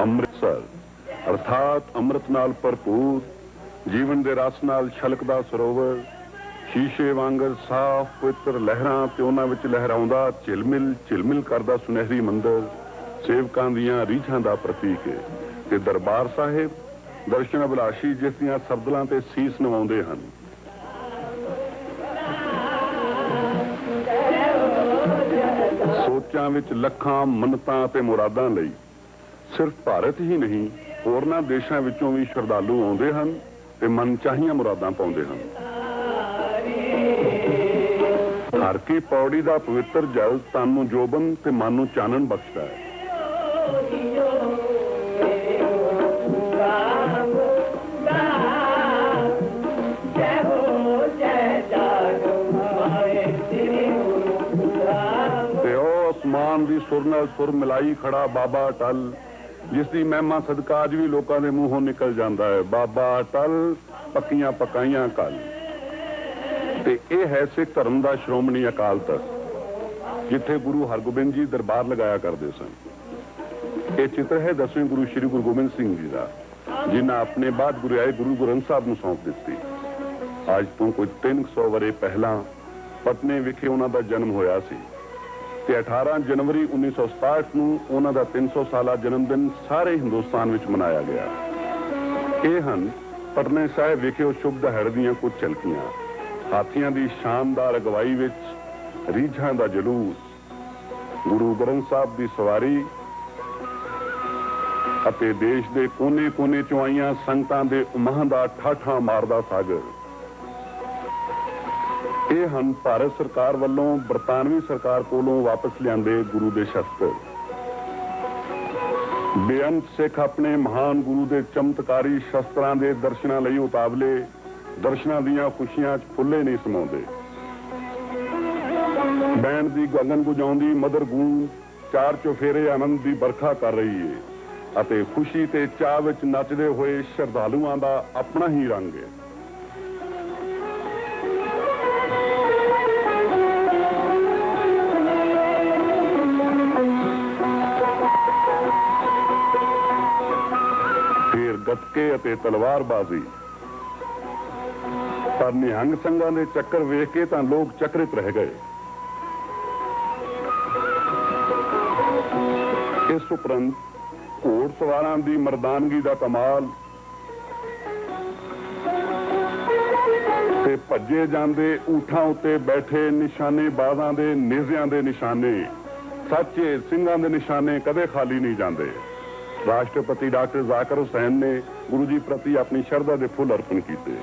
ਅੰਮ੍ਰਿਤਸਰ अर्थात अमृत नाल भरपूर जीवन के रस नाल छलकदा सरोवर शीशे वांगर साफ पवित्र लहरां ते उन्हां विच लहराउंदा झिलमिल झिलमिल करदा सुनहरी मंदिर सेवकां दीयां रीझां दा प्रतीक है ते दरबार साहिब दर्शन अभिलाषी जिस दीयां सरदलां ते सीस नवाउंदे हन। सोचां विच लखां मन्नतां ते मुरादां लई सिर्फ भारत ही नहीं होरनां देशां विचों भी श्रद्धालु आउंदे हन ते मन चाहियां मुरादां पाउंदे हन। हर की पौड़ी दा पवित्र जल तन नूं जोबन ते मन नूं चानन बख्शदा है। ते ओ आसमान दी सुर नाल सुर मिलाई खड़ा बाबा अटल जिसकी महिमा सदका अज भी लोगों के मूहों निकल जाता है। बाबा अटल पक्कियां पकाइयां कल ते ये है सिख धर्म का श्रोमणी अकाल तख्त जिथे गुरु हरगोबिंद जी दरबार लगाया करते सन। ये चित्र है 10वें गुरु श्री गुरु गोबिंद सिंह जी का जिन्हें अपने बाद गुरु आए गुरु ग्रंथ साहब को सौंप दी। आज तो कोई 300 वरे पहला पटने विखे उन्हों का जन्म होया सी ते 18 जनवरी 1967 ਨੂੰ ਉਹਨਾਂ ਦਾ 300 ਸਾਲਾ ਜਨਮ ਦਿਨ ਸਾਰੇ ਹਿੰਦੁਸਤਾਨ ਵਿੱਚ ਮਨਾਇਆ ਗਿਆ। ਇਹ ਹਨ ਪਟਨੇ ਸਾਹਿਬ ਵਿਖੇ ਸ਼ੁਭ ਦਿਹਾੜੇ ਦੀਆਂ ਕੁਝ ਝਲਕੀਆਂ। ਹਾਥੀਆਂ ਦੀ ਸ਼ਾਨਦਾਰ ਅਗਵਾਈ ਵਿੱਚ ਰੀਝਾਂ ਦਾ ਜਲੂਸ, ਗੁਰੂ ਗ੍ਰੰਥ ਸਾਹਿਬ ਦੀ ਸਵਾਰੀ ਅਤੇ ਦੇਸ਼ ਦੇ ਕੋਨੇ-ਕੋਨੇ ਚੋਂ ਆਈਆਂ ਸੰਗਤਾਂ ਦੇ ਉਮਾਹ ਦਾ ਠਾਠਾਂ ਮਾਰਦਾ ਸਾਗਰ। ਇਹ ਹਨ ਭਾਰਤ ਸਰਕਾਰ ਵੱਲੋਂ ਬਰਤਾਨਵੀ ਸਰਕਾਰ ਕੋਲੋਂ ਵਾਪਸ ਲਿਆਂਦੇ ਗੁਰੂ ਦੇ ਸ਼ਸਤਰ। ਬੇਅੰਤ ਸਿੱਖ ਆਪਣੇ ਮਹਾਨ ਗੁਰੂ ਦੇ ਚਮਤਕਾਰੀ ਸ਼ਸਤਰਾਂ ਦੇ ਦਰਸ਼ਨਾਂ ਲਈ ਉਤਾਵਲੇ ਦਰਸ਼ਨਾਂ ਦੀਆਂ ਖੁਸ਼ੀਆਂ 'ਚ ਫੁੱਲੇ ਨਹੀਂ ਸਮਾਉਂਦੇ। ਬੈਂਡ ਦੀ ਗਗਨ ਗੁਜਾਉਂਦੀ ਮਦਰ ਗੂੰਜ ਚਾਰ ਚੁਫੇਰੇ ਆਨੰਦ ਦੀ ਵਰਖਾ ਕਰ ਰਹੀ ਹੈ ਅਤੇ ਖੁਸ਼ੀ ਤੇ ਚਾਅ ਵਿੱਚ ਨੱਚਦੇ ਹੋਏ ਸ਼ਰਧਾਲੂਆਂ ਦਾ ਆਪਣਾ ਹੀ ਰੰਗ ਹੈ। गटके ते तलवारबाजी पर निहंग संघां दे चक्कर वेख के तां लोग चक्रित रह गए। इस उपरंत घोड़ सवारां दी मर्दानगी दा कमाल ते भज्जे जांदे ऊठां उत्ते बैठे निशानेबाजां दे नेज़ियां दे निशाने सच्चे ਸਿੰਘਾਂ ਦੇ निशाने कदे खाली नहीं जाते। राष्ट्रपति डॉक्टर जाकिर हुसैन ने गुरु जी प्रति अपनी शरधा के फुल अर्पण किए।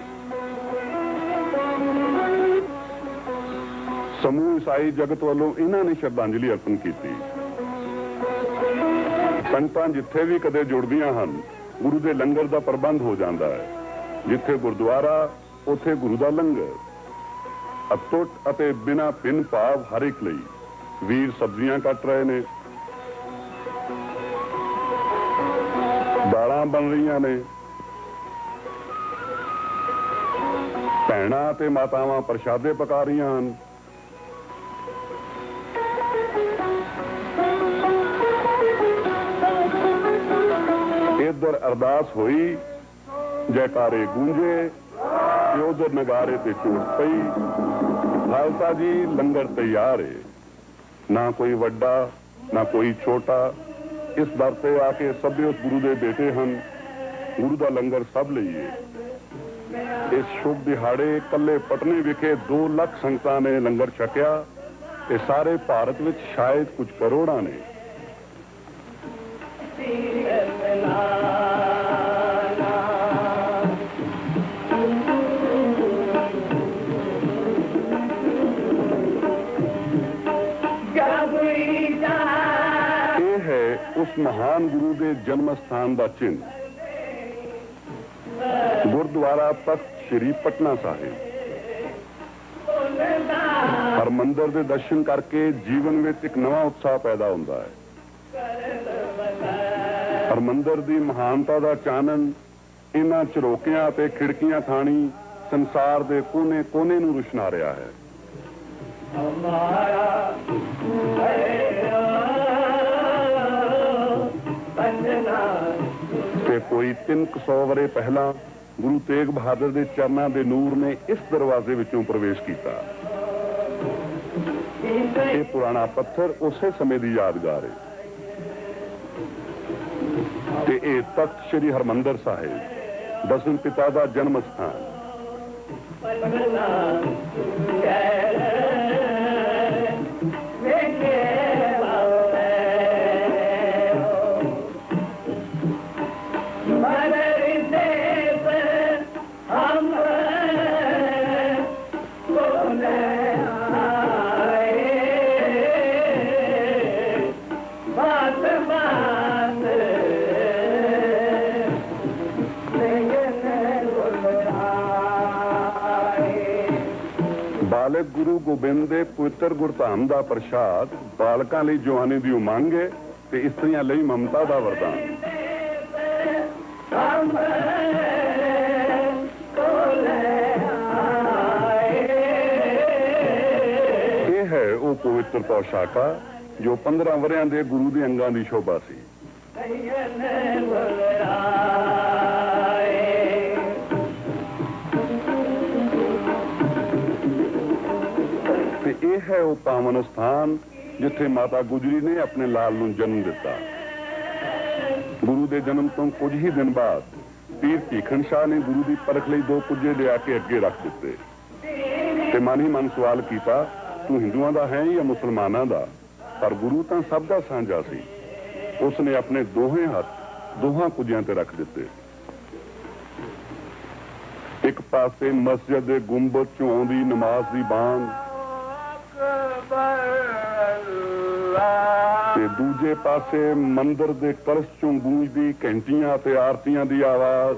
समूह ईसाई जगत वालों इन्होंने श्रद्धांजलि अर्पण की। संगतां जिथे भी कदे जुड़दियां हन गुरु के लंगर का प्रबंध हो जाता है। जिथे गुरुद्वारा उथे गुरु का लंगर अटुट अते बिना भिन्न भाव हर एक लई वीर सब्जियां कट रहे ने, दालां बन रही ने, भैणां ते मातावां प्रशादे पका रही हैं। इधर अरदास हुई जयकारे गूंजे उधर नगारे ते चोट पई। खालसा जी लंगर तैयार है, ना कोई वड्डा ना कोई छोटा। इस दर से आके सभे उस गुरु के बेटे हैं। गुरु का लंगर सब लईए। इस शुभ दिहाड़े कले पटने विखे 2 लाख संगतां ने लंगर छकिया ते सारे भारत विच शायद कुछ करोड़ां ने। उस महान गुरु के जन्म स्थान का चिन्ह गुरुद्वारा तख्त श्री पटना साहिब। हरमंदिर के दर्शन करके जीवन में एक नवा उत्साह पैदा होता है। हरमंदिर की महानता का चानन इन्हां झरोकियां ते खिड़कियां थाणी संसार के कोने कोने नूं रुशना रहा है। कि कोई 300 वरे पहला गुरु तेग बहादुर के चरणों के नूर ने इस दरवाजे विचों प्रवेश किया। ये पुराना पत्थर उस समय की यादगार है ते ये तख्त श्री हरमंदर साहिब दसम पिता का जन्म स्थान। बालक गुरु गोबिंद के पवित्र गुरधाम का प्रसाद बालकों लिए जवानी की उमंग है ते इस्त्रियां लिए ममता का वरदान। यह है वो पवित्र पौशाका जो 15 वरियां के गुरु के अंगां की शोभा सी। यह है वो पावन स्थान जिथे माता गुजरी ने अपने लाल नूं जन्म दिता। गुरु के जन्म तो कुछ ही दिन बाद पीर भीखन शाह ने गुरु की परख लई 2 कुजे लिया के अगे रख दिते ते मन ही मन सवाल किया, तू हिंदुओं का है या मुसलमानों का? पर गुरु तो सब का साझा सी। उसने अपने दोहें हाथ दोहां कुजियां ते रख दिते। एक पासे मस्जिद के गुंबद चों आउंदी नमाज की बांग ते दूजे पासे मंदिर के कलश चों गूंजदी घंटियां ते आरतियां की आवाज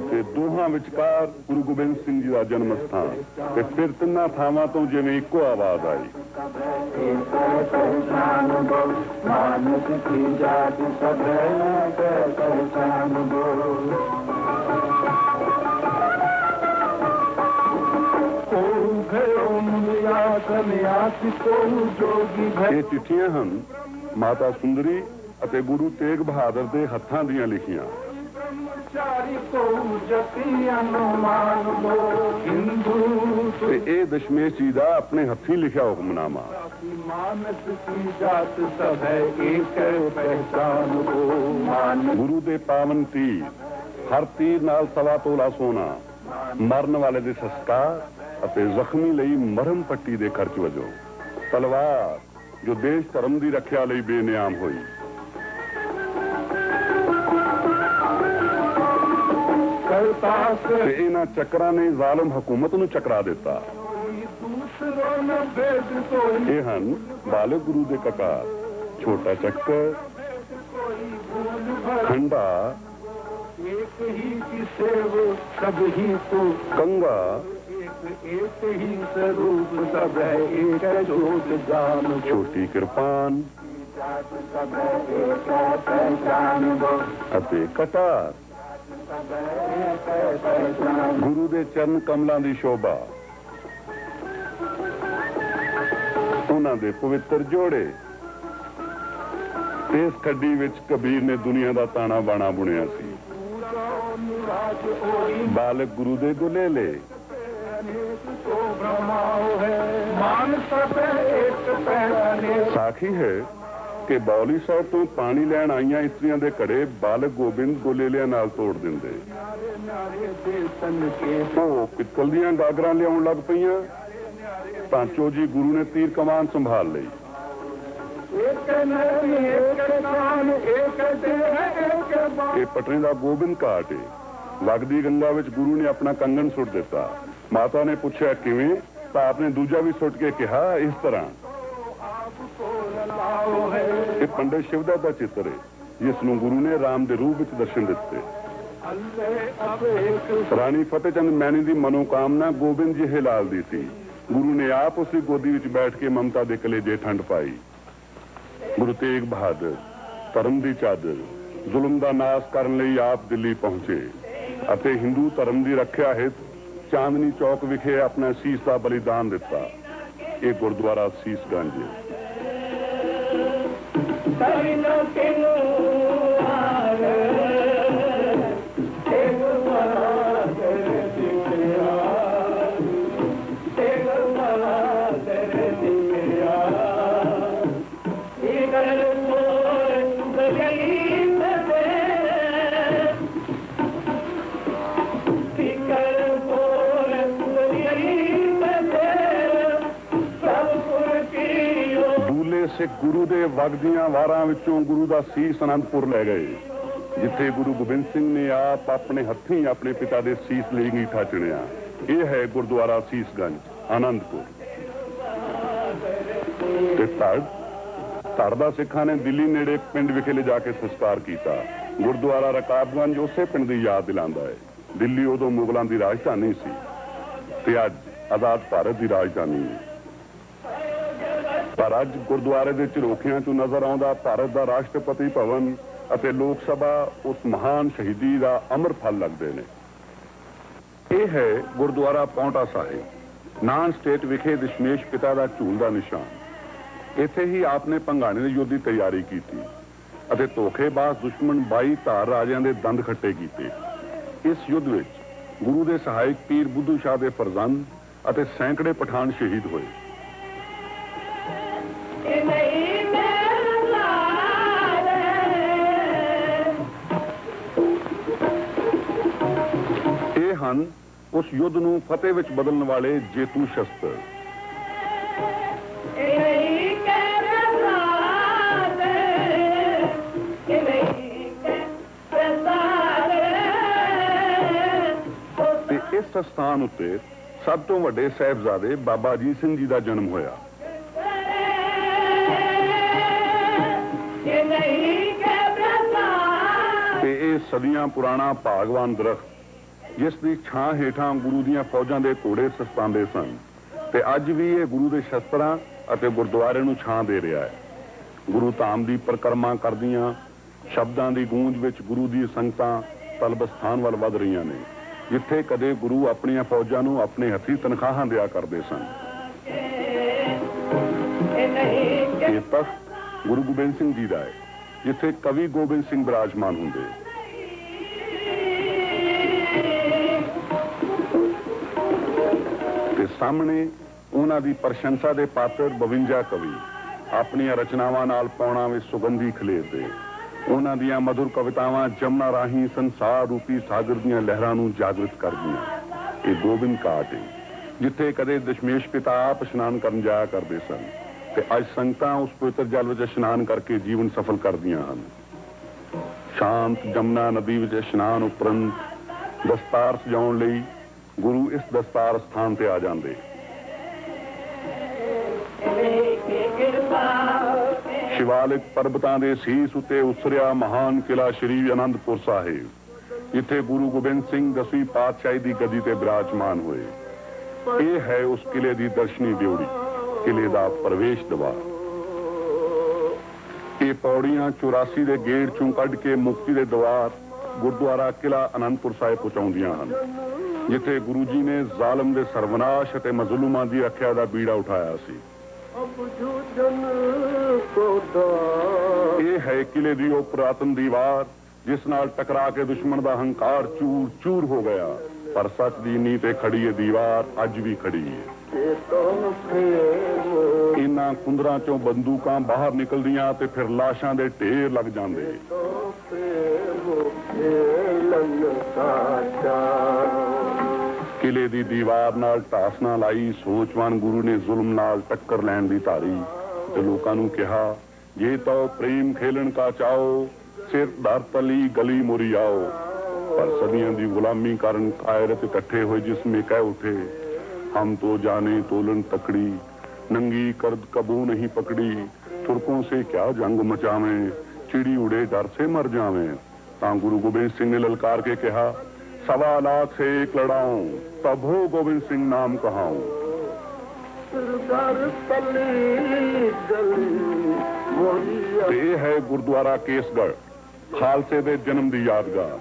ते दोहां विचकार गुरु गोबिंद सिंह जी का जन्म स्थान ते फिर तिन्ना थावां तो जिवें इक्को आवाज आई। ये चिट्ठियां हैं माता सुंदरी अते गुरु तेग बहादुर के हत्थां दियां लिखियां। ये दशमेश जी का अपने हथी लिखा हुक्मनामा। गुरु के पावन तीर, हर तीर नाल 1.25 तोला सोना, मरण वाले के संस्कार ਅਤੇ ਜ਼ਖਮੀ ਲਈ ਮਰਹਮ ਪੱਟੀ ਦੇ ਖਰਚ ਵਜੋਂ, ਤਲਵਾਰ ਜੋ ਦੇਸ਼ ਧਰਮ ਦੀ ਰੱਖਿਆ ਲਈ ਬੇਨਿਆਮ ਹੋਈ। ਤੇ ਇਹਨਾਂ ਚੱਕਰਾਂ ਨੇ ਜ਼ਾਲਮ ਹਕੂਮਤ ਨੂੰ ਚੱਕਰਾ ਦਿੱਤਾ। ਇਹ ਹਨ ਬਾਲਕ ਗੁਰੂ ਦੇ ਕਕਾਰ, ਛੋਟਾ ਚੱਕਰ, ਖੰਡਾ, ਕੰਗਾ, छोटी कृपान कटार। गुरु के चरण कमलों की शोभा, उन्होंने पवित्र जोड़े। इस खड्डी विच कबीर ने दुनिया का ताना बाना बुनिया सी। बालक गुरु दे गुलेले साखी है कि बौली साहब तो पानी लैन आईयां इस्त्रियां दे घड़े बालक गोबिंद गोलेलियां नाल तोड़ दिंदे। पित्तल दियां गागरां लियाउण लग पईयां तां चोजी गुरु ने तीर कमान संभाल लई। पटने का गोबिंद घाट है। लगदी गंगा विच गुरु ने अपना कंगन सुट दिता। माता ने पूछा किवें, तां आपने दूजा भी सुट के कहा इस तरह। ये पंडित शिवदास का चित्र है जिसनूं गुरु ने राम के रूप में दर्शन दिते। रानी फतेह चंद मैनी की मनोकामना गोबिंद जी लाल दी थी। गुरु ने आप उसकी गोदी विच बैठ के ममता के कलेजे ठंड पाई। गुरु तेग बहादुर धर्म की चादर जुल्म का नाश करने लई आप दिल्ली पहुंचे अते हिंदू धर्म की रखिया हित चांदनी चौक विखे अपना सीस का बलिदान दिता। ये गुरुद्वारा सीसगंज है। सिख गुरु दे वगदियां वारां विचों गुरु दा सीस आनंदपुर लै गए, जिथे गुरु गोबिंद सिंह ने आप अपने हत्थीं अपने पिता दे सीस लई अंगीठा चुनिया। यह है गुरुद्वारा सीसगंज आनंदपुर। धड़ दा सिखां ने दिल्ली नेड़े पिंड विखे ले जाके संस्कार किया। गुरुद्वारा रकाबगंज उसे पिंड की याद दिलांदा है। दिल्ली उदों मुगलों की राजधानी सी ते अज आजाद भारत की राजधानी है। पर अज गुरुद्वारे के झरोखियां चों नजर आउंदा भारत का राष्ट्रपति भवन अते लोक सभा उस महान शहीदी का अमर फल लगते हैं। यह है गुरुद्वारा पौंटा साहिब नान स्टेट विखे दशमेश पिता का झूल का निशान। इत्थे ही आपने भंगाणे दे युद्ध की तैयारी की अते धोखेबाज दुश्मन 22 धार राजियां दे दंद खट्टे किए। इस युद्ध विच गुरु के सहायक पीर बुद्धू शाह के फरजंद अते सैकड़े पठान शहीद हुए। ये हन उस युद्ध नूं फतेह विच बदलने वाले जेतू शस्त्र। इस स्थान उत्ते सब तो वड्डे साहिबजादे बाबा अजीत सिंह जी का जन्म होया। सदियां पुराना भागवान दरख्त जिसकी छां हेठां गुरु दियां फौजां दे घोड़े सस्तांदे सन ते अज भी ये गुरु दे शस्त्रां अते गुरुद्वारे नूं छां दे रहा है। गुरु धाम की परिक्रमा करदियां शब्दां की गूंज विच गुरु दी संगतां तलब स्थान वल वध रहीआं ने, जिथे कदे गुरु अपनियां फौजां नूं अपने हथी तनखाहां दिया करदे सन। ये तख्त गुरु गोबिंद सिंह जी दा है, जिथे कवि गोबिंद सिंह विराजमान हुंदे। सामने उन्हां दी प्रशंसा दे पात्र 52 कवि अपनी रचनावां नाल पौणा विच सुगंधी खलेरदे। उन्हां दियां मधुर कवितावां जमुना राही संसार रूपी सागर दियां लहरां नूं जागृत करदियां। ये गोबिंद घाट है, जिथे कदे दशमेश पिता आप इशनान करन जाया करदे सन ते अज संगतां उस पवित्र जल विच इशनान करके जीवन सफल करदियां हन। शांत जमुना नदी विच इशनान उपरंत दस्तार सजाउण लई गुरु इस दस्तार स्थान ते आ जांदे। शिवालिक पर्वतां दे सीस उत्ते उसरिया महान किला श्री आनंदपुर साहिब, जिथे गुरु गोबिंद सिंह 10वीं पातशाही की गद्दी ते विराजमान हुए। ये है उस किले की दर्शनी ड्योड़ी, किले का प्रवेश द्वार। ये पौड़ियां 84 के गेट चों कढ़ के मुक्ति के द्वार गुरुद्वारा किला आनंदपुर साहिब पहुंचाउंदियां हन, जिथे गुरु जी ने जालम के सर्वनाश और मजलूमां की रखिया का बीड़ा उठाया सी। ये है किले की वो पुरातन दीवार जिस नाल टकरा के दुश्मन का हंकार चूर चूर हो गया, पर सच की नींह ते खड़ी ये दीवार अज भी खड़ी है। इन्हां कुंदरां चों बंदूकां बाहर निकलदियां ते फिर लाशां दे ढेर लग जांदे। किले दी दीवार नाल ढासना लाई सोचवान गुरु ने जुल्म नाल टक्कर लैण दी धारी ते लोकां नूं कहा, ये तो प्रेम खेलन का चाओ, सिर दर तली गली मुरी आओ। पर सदियों की गुलामी कारण कायरत इकट्ठे हुए जिसमें कह उठे, हम तो जाने तोलन तकड़ी, नंगी कर्द कबू नहीं पकड़ी, तुर्कों से क्या जंग मचावें, चिड़ी उड़े डर से मर जावें। ता गुरु गोबिंद सिंह ने ललकार के कहा, 1.25 लाख से एक लड़ाऊं, तब हो गोबिंद सिंह नाम कहाऊं। ये है गुरुद्वारा केसगढ़, खालसे दे जन्म की यादगार।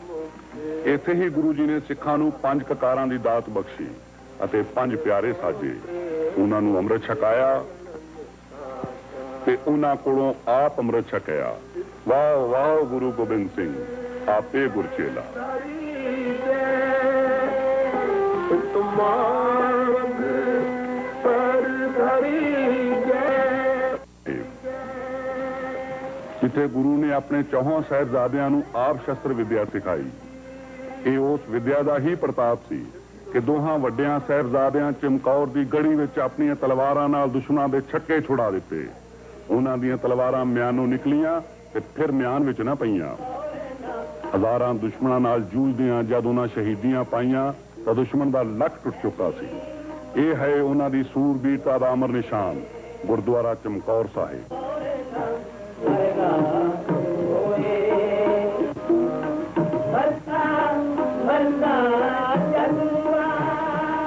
इत्थे ही गुरु जी ने सिखां नूं 5 ककारां दी दात बख्शी अते 5 प्यारे साजे। उन्हां नूं अमृत छकाया ਤੇ ਉਹਨਾਂ ਕੋਲੋਂ ਆਪ ਅੰਮ੍ਰਿਤ ਛਕਿਆ। ਵਾਹ ਵਾਹ ਗੁਰੂ ਗੋਬਿੰਦ ਸਿੰਘ, ਆਪੇ ਗੁਰਚੇਲਾ। ਜਿੱਥੇ ਗੁਰੂ ਨੇ ਆਪਣੇ ਚੌਹਾਂ ਸਾਹਿਬਜ਼ਾਦਿਆਂ ਨੂੰ ਆਪ ਸ਼ਸਤਰ ਵਿਦਿਆ ਸਿਖਾਈ, ਇਹ ਉਸ ਵਿਦਿਆ ਦਾ ਹੀ ਪ੍ਰਤਾਪ ਸੀ ਕਿ ਦੋਹਾਂ ਵੱਡਿਆਂ ਸਾਹਿਬਜ਼ਾਦਿਆਂ ਚਮਕੌਰ ਦੀ ਗੜੀ ਵਿੱਚ ਆਪਣੀਆਂ ਤਲਵਾਰਾਂ ਨਾਲ ਦੁਸ਼ਮਣਾਂ ਦੇ ਛੱਕੇ ਛੁਡਾ ਦਿੱਤੇ। ਉਹਨਾਂ ਦੀਆਂ ਤਲਵਾਰਾਂ ਮਿਆਨੋਂ ਨਿਕਲੀਆਂ ਤੇ ਫਿਰ ਮਿਆਨ ਵਿੱਚ ਨਾ ਪਈਆਂ। ਹਜ਼ਾਰਾਂ ਦੁਸ਼ਮਣਾਂ ਨਾਲ ਜੂਝਦਿਆਂ ਜਦ ਉਹਨਾਂ ਸ਼ਹੀਦੀਆਂ ਪਾਈਆਂ ਤਾਂ ਦੁਸ਼ਮਣ ਦਾ ਲੱਕ ਟੁੱਟ ਚੁੱਕਾ ਸੀ। ਇਹ ਹੈ ਉਹਨਾਂ ਦੀ ਸੂਰਬੀਰਤਾ ਦਾ ਅਮਰ ਨਿਸ਼ਾਨ, ਗੁਰਦੁਆਰਾ ਚਮਕੌਰ ਸਾਹਿਬ।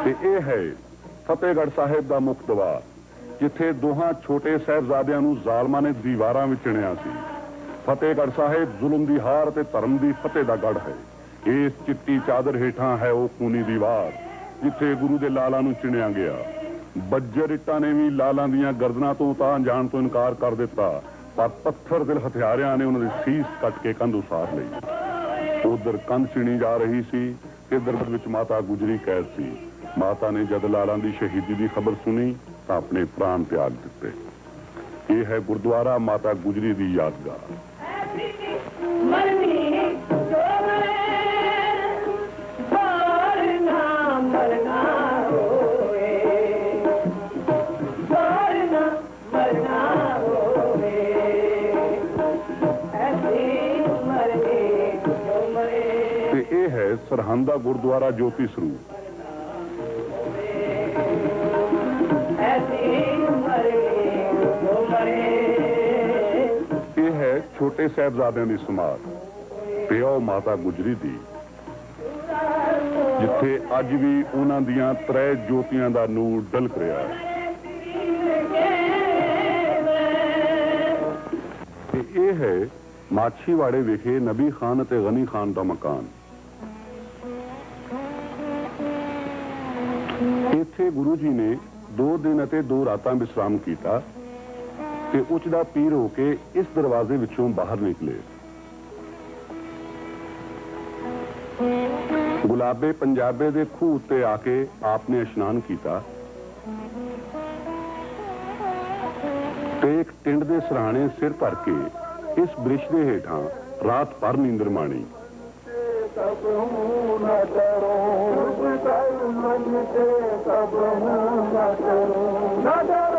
ਤੇ ਇਹ ਹੈ ਫਤਿਹਗੜ੍ਹ ਸਾਹਿਬ ਦਾ ਮੁੱਖ ਦਰਬਾਰ, ਜਿੱਥੇ ਦੋਹਾਂ ਛੋਟੇ ਸਾਹਿਬਜ਼ਾਦਿਆਂ ਨੂੰ ਜ਼ਾਲਮਾਂ ਨੇ ਦੀਵਾਰਾਂ ਵਿੱਚ ਚਿਣਿਆ ਸੀ। ਫਤਿਹਗੜ੍ਹ ਸਾਹਿਬ ਜ਼ੁਲਮ ਦੀ ਹਾਰ ਤੇ ਧਰਮ ਦੀ ਫਤਿਹ ਦਾ ਗੜ੍ਹ ਹੈ। ਇਸ ਚਿੱਟੀ ਚਾਦਰ ਹੇਠਾਂ ਹੈ ਉਹ ਖੂਨੀ ਦੀਵਾਰ ਜਿੱਥੇ ਗੁਰੂ ਦੇ ਲਾਲਾਂ ਨੂੰ ਚਿਣਿਆ ਗਿਆ। ਬੱਜਰ ਇੱਟਾਂ ਨੇ ਵੀ ਲਾਲਾਂ ਦੀਆਂ ਗਰਦਨਾਂ ਤੋਂ ਤਾਂ ਜਾਣ ਤੋਂ ਇਨਕਾਰ ਕਰ ਦਿੱਤਾ, ਪਰ ਪੱਥਰ ਦਿਲ ਹਥਿਆਰਿਆਂ ਨੇ ਉਹਨਾਂ ਦੀ ਸੀਸ ਕੱਟ ਕੇ ਕੰਧ ਉਸਾਰ ਲਈ। ਉਧਰ ਕੰਧ ਚਿਣੀ ਜਾ ਰਹੀ ਸੀ, ਇਧਰ ਵਿੱਚ ਮਾਤਾ ਗੁਜਰੀ ਕੈਦ ਸੀ। ਮਾਤਾ ਨੇ ਜਦ ਲਾਲਾਂ ਦੀ ਸ਼ਹੀਦੀ ਦੀ ਖਬਰ ਸੁਣੀ ਤਾਂ ਆਪਣੇ ਪ੍ਰਾਣ ਤਿਆਗ ਦਿੱਤੇ। ਇਹ ਹੈ ਗੁਰਦੁਆਰਾ ਮਾਤਾ ਗੁਜਰੀ ਦੀ ਯਾਦਗਾਰ। ਤੇ ਇਹ ਹੈ ਸਰਹੰਦ ਦਾ ਗੁਰਦੁਆਰਾ ਜੋਤੀ ਸਰੂਪ। ਇਹ ਹੈ ਛੋਟੇ ਸਾਹਿਬਜ਼ਾਦਿਆਂ ਦੀ ਸਮਾਧ, ਪਿਓ ਮਾਤਾ ਗੁਜਰੀ ਦੀ, ਜਿੱਥੇ ਅੱਜ ਵੀ ਉਹਨਾਂ ਦੀਆਂ 3 ਜੋਤੀਆਂ ਦਾ ਨੂਰ ਡਲਕ ਰਿਹਾ ਹੈ। ਤੇ ਇਹ ਹੈ ਮਾਛੀਵਾੜੇ ਵਿਖੇ ਨਬੀ ਖਾਨ ਅਤੇ ਗਨੀ ਖਾਨ ਦਾ ਮਕਾਨ। ਇੱਥੇ ਗੁਰੂ ਜੀ ਨੇ 2 ਦਿਨ ਅਤੇ 2 ਰਾਤਾਂ ਵਿਸ਼ਰਾਮ ਕੀਤਾ ਤੇ ਉੱਚ ਦਾ ਪੀਰ ਹੋ ਕੇ ਇਸ ਦਰਵਾਜ਼ੇ ਵਿੱਚੋਂ ਬਾਹਰ ਨਿਕਲੇ। ਗੁਲਾਬੇ ਪੰਜਾਬੇ ਦੇ ਖੂਹ ਉੱਤੇ ਆ ਕੇ ਆਪ ਨੇ ਇਸ਼ਨਾਨ ਕੀਤਾ ਤੇ ਇੱਕ ਟਿੰਡ ਦੇ ਸਰਾਣੇ ਸਿਰ ਧਰ ਕੇ ਇਸ ਬ੍ਰਿਸ਼ ਦੇ ਹੇਠਾਂ ਰਾਤ ਭਰ ਨੀਂਦਰ ਮਾਣੀ।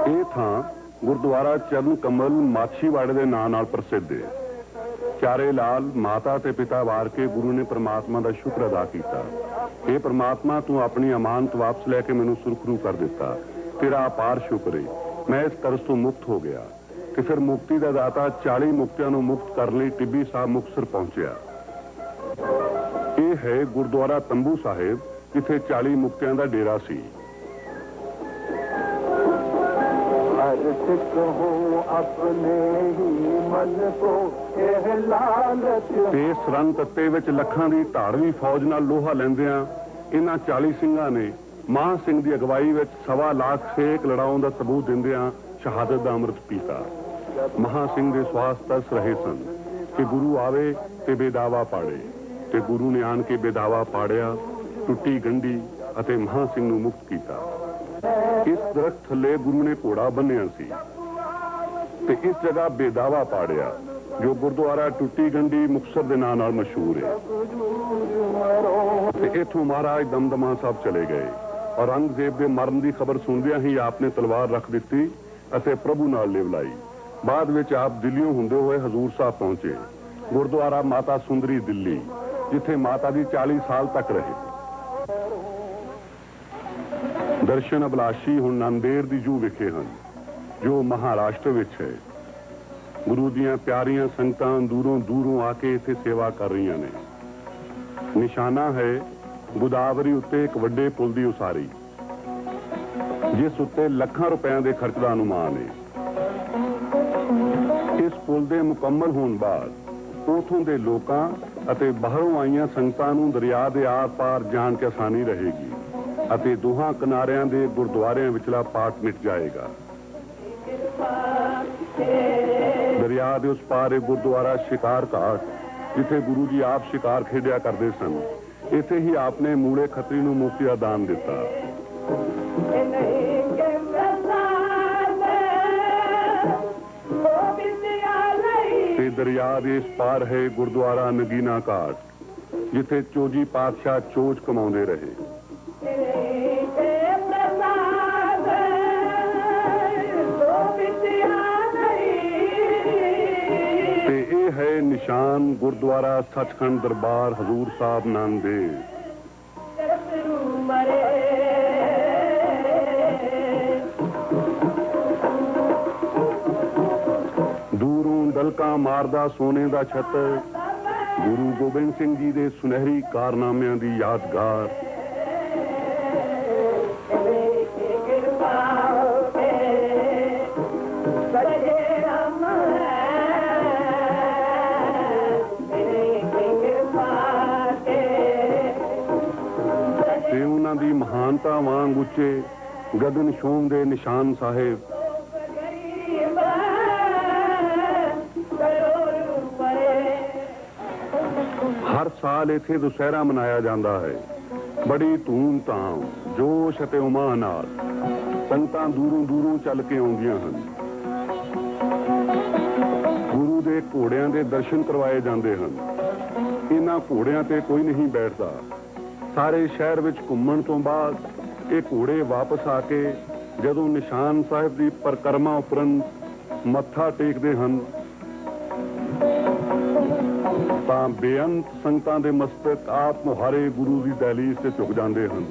ਇਹ ਥਾਂ ਗੁਰਦੁਆਰਾ ਚਰਨ ਕਮਲ ਮਾਛੀਵਾੜੇ ਦੇ ਨਾਂ ਨਾਲ ਪ੍ਰਸਿੱਧ ਹੈ। ਚਾਰੇ ਲਾਲ ਮਾਤਾ ਤੇ ਪਿਤਾ ਵਾਰ ਕੇ ਗੁਰੂ ਨੇ ਪ੍ਰਮਾਤਮਾ ਦਾ ਸ਼ੁਕਰ ਅਦਾ ਕੀਤਾ। ਇਹ ਪ੍ਰਮਾਤਮਾ ਤੂੰ ਆਪਣੀ ਅਮਾਨਤ ਵਾਪਸ ਲੈ ਕੇ ਮੈਨੂੰ ਸੁਰਖਰੂ ਕਰ ਦਿੱਤਾ, ਤੇਰਾ ਅਪਾਰ ਸ਼ੁਕਰ ਹੈ। ਮੈਂ ਇਸ ਕਰਜ਼ ਤੋਂ ਮੁਕਤ ਹੋ ਗਿਆ। ਤੇ ਫਿਰ ਮੁਕਤੀ ਦਾ ਦਾਤਾ 40 ਮੁਕਤਿਆਂ ਨੂੰ ਮੁਕਤ ਕਰਨ ਲਈ ਟਿੱਬੀ ਸਾਹਿਬ ਮੁਕਤਸਰ ਪਹੁੰਚਿਆ। ਇਹ ਹੈ ਗੁਰਦੁਆਰਾ ਤੰਬੂ ਸਾਹਿਬ, ਜਿੱਥੇ 40 ਮੁਕਤਿਆਂ ਦਾ ਡੇਰਾ ਸੀ। ਤੇ ਸਰੰਦ ਤੱਤੇ ਵਿੱਚ ਲੱਖਾਂ ਦੀ ਧਾੜਵੀ ਫੌਜ ਨਾਲ ਲੋਹਾ ਲੈਂਦਿਆਂ ਇਹਨਾਂ 40 ਸਿੰਘਾਂ ਨੇ ਮਾਹ ਸਿੰਘ ਦੀ ਅਗਵਾਈ ਵਿੱਚ 1.25 ਲੱਖ ਸੇਕ ਲੜਾਉਣ ਦਾ ਸਬੂਤ ਦਿੰਦਿਆਂ ਸ਼ਹਾਦਤ ਦਾ ਅੰਮ੍ਰਿਤ ਪੀਤਾ। ਮਹਾ ਸਿੰਘ ਦੇ ਸਵਾਸ ਤਰਸ ਰਹੇ ਸਨ ਕਿ ਗੁਰੂ ਆਵੇ ਤੇ ਬੇਦਾਵਾ ਪਾੜੇ, ਤੇ ਗੁਰੂ ਨੇ ਆਣ ਕੇ ਬੇਦਾਵਾ ਪਾੜਿਆ, ਟੁੱਟੀ ਗੰਢੀ ਅਤੇ ਮਹਾ ਸਿੰਘ ਨੂੰ ਮੁਕਤ ਕੀਤਾ। ਇਸ ਦਰਖਤ ਥੱਲੇ ਗੁਰੂ ਨੇ ਘੋੜਾ ਬੰਨਿਆ ਸੀ ਤੇ ਇਸ ਜਗ੍ਹਾ ਬੇਦਾਵਾ ਪਾੜਿਆ, ਜੋ ਗੁਰਦੁਆਰਾ ਟੁੱਟੀ ਗੰਢੀ ਮੁਕਤਸਰ ਦੇ ਨਾਂ ਨਾਲ ਮਸ਼ਹੂਰ ਹੈ। ਤੇ ਇੱਥੋਂ ਮਹਾਰਾਜ ਦਮਦਮਾ ਸਾਹਿਬ ਚਲੇ ਗਏ। ਔਰੰਗਜ਼ੇਬ ਦੇ ਮਰਨ ਦੀ ਖਬਰ ਸੁਣਦਿਆਂ ਹੀ ਆਪ ਨੇ ਤਲਵਾਰ ਰੱਖ ਦਿੱਤੀ ਅਤੇ ਪ੍ਰਭੂ ਨਾਲ ਲਿਵ ਲਾਈ। ਬਾਅਦ ਵਿੱਚ ਆਪ ਦਿੱਲੀੋਂ ਹੁੰਦੇ ਹੋਏ ਹਜ਼ੂਰ ਸਾਹਿਬ ਪਹੁੰਚੇ। ਗੁਰਦੁਆਰਾ ਮਾਤਾ ਸੁੰਦਰੀ ਦਿੱਲੀ, ਜਿੱਥੇ ਮਾਤਾ ਦੀ 40 ਸਾਲ ਤੱਕ ਰਹੇ। ਦਰਸ਼ਨ ਅਭਿਲਾਸ਼ੀ ਹੁਣ ਨਾਂਦੇੜ ਦੀ ਜੂ ਵਿਖੇ ਹਨ, ਜੋ ਮਹਾਰਾਸ਼ਟਰ ਵਿੱਚ ਹੈ। ਗੁਰੂ ਦੀਆਂ ਪਿਆਰੀਆਂ ਸੰਗਤਾਂ ਦੂਰੋਂ ਦੂਰੋਂ ਆ ਕੇ ਇੱਥੇ ਸੇਵਾ ਕਰ ਰਹੀਆਂ ਨੇ। ਨਿਸ਼ਾਨਾ ਹੈ ਗੋਦਾਵਰੀ ਉੱਤੇ ਇੱਕ ਵੱਡੇ ਪੁਲ ਦੀ ਉਸਾਰੀ, ਜਿਸ ਉੱਤੇ ਲੱਖਾਂ ਰੁਪਇਆਂ ਦੇ ਖਰਚ ਦਾ ਅਨੁਮਾਨ ਹੈ। ਇਸ ਪੁਲ ਦੇ ਮੁਕੰਮਲ ਹੋਣ ਬਾਅਦ ਉਥੋਂ ਦੇ ਲੋਕਾਂ ਅਤੇ ਬਾਹਰੋਂ ਆਈਆਂ ਸੰਗਤਾਂ ਨੂੰ ਦਰਿਆ ਦੇ ਆਰ ਪਾਰ ਜਾਣ ਕੇ ਆਸਾਨੀ ਰਹੇਗੀ ਅਤੇ ਦੋਹਾਂ ਕਿਨਾਰਿਆਂ ਦੇ ਗੁਰਦੁਆਰਿਆਂ ਵਿਚਲਾ ਪਾਟ ਮਿਟ ਜਾਏਗਾ। दरिया के उस पार एक गुरुद्वारा शिकार घाट, जिथे गुरु जी आप शिकार खेडिया करते सन। इथे ही आपने मूले खतरी नूं मोती का दान दिता। ते दरिया के इस पार है गुरुद्वारा नगीना घाट, जिथे चोजी पातशाह चोच कमाउंदे रहे। है निशान गुरुद्वारा सचखंड दरबार हजूर साहब नांदेड़। दूरों डलका मारदा सोने दा छत्तर, गुरु गोबिंद सिंह जी दे सुनहरी कारनामियां दी यादगार। दी महानता वांग उच्चे गगन शोम दे निशान साहिब। हर साल इथे दुसहरा मनाया जाता है, बड़ी धूम धाम जोश अते उमाह नाल। संगतां दूरों दूरों चल के आउंदियां हन। गुरु दे घोड़ियां दे दर्शन करवाए जाते हैं। इन्हां घोड़ियां ते कोई नहीं बैठता। सारे शहर विच घूमण तो बाद ये घोड़े वापस आके जदों निशान साहिब की परिक्रमा उपरंत मत्था टेकते हैं तां बेअंत संगतां दे मस्तक आप मुहारे गुरु की दहलीज से झुक जाते हैं।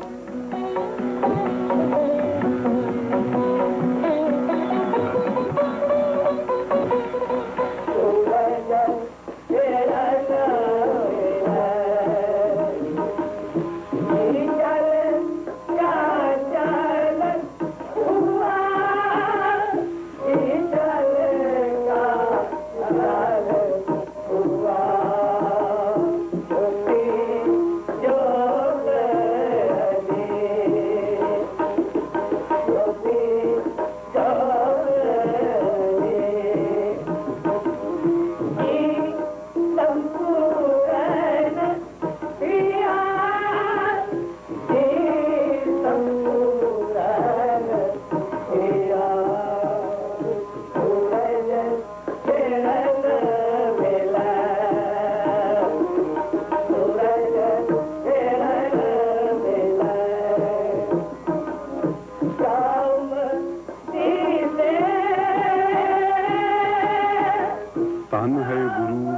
धन है गुरु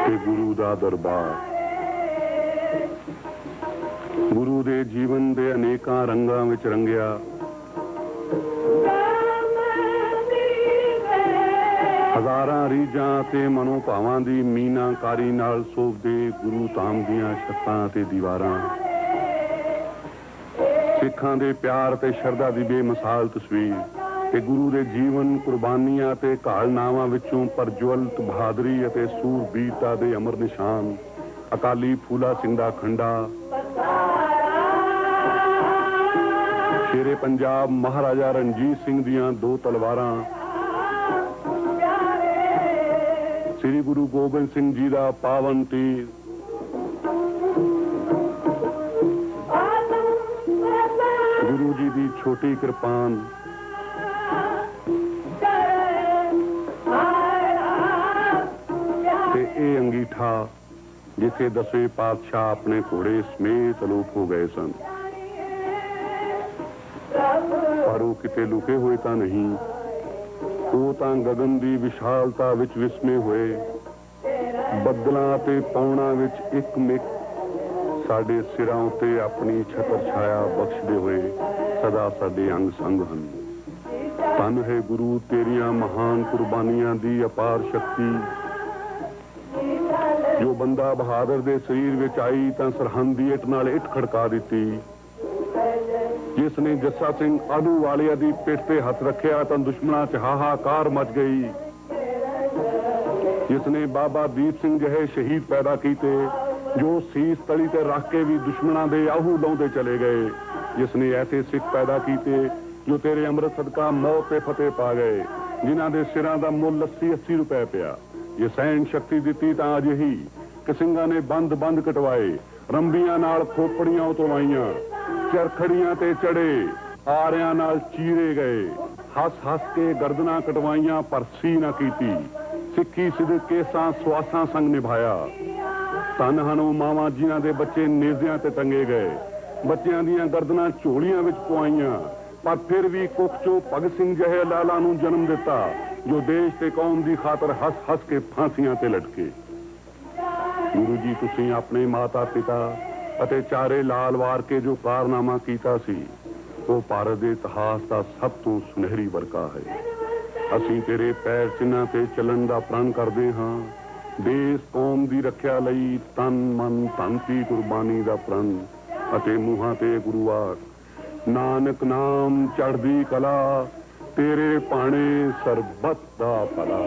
ते गुरु दा दरबार। गुरु दे जीवन दे अनेकां रंगां विच रंगिया। हजारां रीझां ते मनोभावां दी मीनाकारी नाल सोभदे गुरु धाम दीआं छत्तां ते दीवारां। सिखां दे प्यार ते शरधा दी बेमिसाल तस्वीर ते गुरु दे जीवन कुर्बानियां ते घालनावां विचों परज्वलत बहादरी अते सूरबीरता दे अमर निशान। अकाली फूला सिंह दा खंडा, शेरे पंजाब महाराजा रणजीत सिंह दियां 2 तलवारां, श्री गुरु गोबिंद सिंह जी दा पावन तीर, गुरु जी दी छोटी कृपान, ते अंगीठा जिथे 10वें पातशाह अपने घोड़े समेत अलोप हो गए सन। पर वो किते लुके हुए तां नहीं, वो तां गगन दी विशालता विच विस्मे हुए बदलां ते पौणा विच एक मिक साडे सिरां उत्ते अपनी छतर छाया बख्शदे हुए सदा साडे अंग संग हन। धन है गुरु तेरियां महान कुर्बानियां दी अपार शक्ति। जो बंदा बहादुर दे शरीर विच आई तां सरहंद दी इट नाल इट खड़का दित्ती। जिसने जस्सा सिंह आलू वालिया दी पिठ ते हथ रखिया तां दुश्मनां च हाहाकार मच गई। जिसने बाबा दीप सिंह जहे शहीद पैदा कीते जो सीस तली ते रख के भी दुश्मनां दे आहू लाउंदे चले गए। जिसने ऐसे सिख पैदा कीते ਜੋ ਤੇਰੇ ਅੰਮ੍ਰਿਤ ਸਦਕਾ ਮੌਤ ਤੇ ਫਤਿਹ ਪਾ ਗਏ, ਜਿਨ੍ਹਾਂ ਦੇ ਸਿਰਾਂ ਦਾ ਮੁੱਲ 80-80 ਰੁਪਏ ਪਿਆ। ਜੇ ਸਹਿਣ ਸ਼ਕਤੀ ਦਿੱਤੀ ਤਾਂ ਅਜਿਹੀ ਕਿ ਸਿੰਘਾਂ ਨੇ ਬੰਦ ਕਟਵਾਏ, ਰੰਬੀਆਂ ਨਾਲ ਖੋਪੜੀਆਂ ਉਤਵਾਈਆਂ, ਚਰਖੜੀਆਂ ਤੇ ਚੜੇ, ਆਰਿਆਂ ਨਾਲ ਚੀਰੇ ਗਏ, ਹੱਸ ਕੇ ਗਰਦਨਾਂ ਕਟਵਾਈਆਂ, ਪਰਸੀ ਨਾ ਕੀਤੀ, ਸਿੱਖੀ ਸਿਦਕ ਕੇਸਾਂ ਸਵਾਸਾਂ ਸੰਗ ਨਿਭਾਇਆ। ਧੰਨ ਹਨ ਉਹ ਮਾਵਾਂ ਜਿਨ੍ਹਾਂ ਦੇ ਬੱਚੇ ਨੇਜ਼ਿਆਂ ਤੇ ਟੰਗੇ ਗਏ, ਬੱਚਿਆਂ ਦੀਆਂ ਗਰਦਨਾਂ ਝੋਲੀਆਂ ਵਿੱਚ ਪਵਾਈਆਂ, ਪਰ ਫਿਰ ਵੀ ਕੁੱਖ ਚੋਂ ਭਗਤ ਸਿੰਘ ਜਿਹੇ ਲਾਲਾ ਨੂੰ ਜਨਮ ਦਿੱਤਾ, ਜੋ ਦੇਸ਼ ਤੇ ਕੌਮ ਦੀ ਖਾਤਰ ਹੱਸ ਕੇ ਫਾਂਸੀਆਂ ਤੇ ਲਟਕੇ। ਗੁਰੂ ਜੀ, ਤੁਸੀਂ ਆਪਣੇ ਮਾਤਾ ਪਿਤਾ ਅਤੇ ਚਾਰੇ ਲਾਲ ਵਾਰ ਕੇ ਜੋ ਕਾਰਨਾਮਾ ਕੀਤਾ ਸੀ, ਉਹ ਭਾਰਤ ਦੇ ਇਤਿਹਾਸ ਦਾ ਸਭ ਤੋਂ ਸੁਨਹਿਰੀ ਵਰਕਾ ਹੈ। ਅਸੀਂ ਤੇਰੇ ਪੈਰ ਚਿੰਨ੍ਹਾਂ ਤੇ ਚੱਲਣ ਦਾ ਪ੍ਰਣ ਕਰਦੇ ਹਾਂ। ਦੇਸ਼ ਕੌਮ ਦੀ ਰੱਖਿਆ ਲਈ ਤਨ ਮਨ ਧਨ ਦੀ ਕੁਰਬਾਨੀ ਦਾ ਪ੍ਰਣ, ਅਤੇ ਮੂੰਹਾਂ ਤੇ ਗੁਰੂਵਾਰ ਨਾਨਕ ਨਾਮ ਚੜ੍ਹਦੀ ਕਲਾ, ਤੇਰੇ ਭਾਣੇ ਸਰਬੱਤ ਦਾ ਭਲਾ।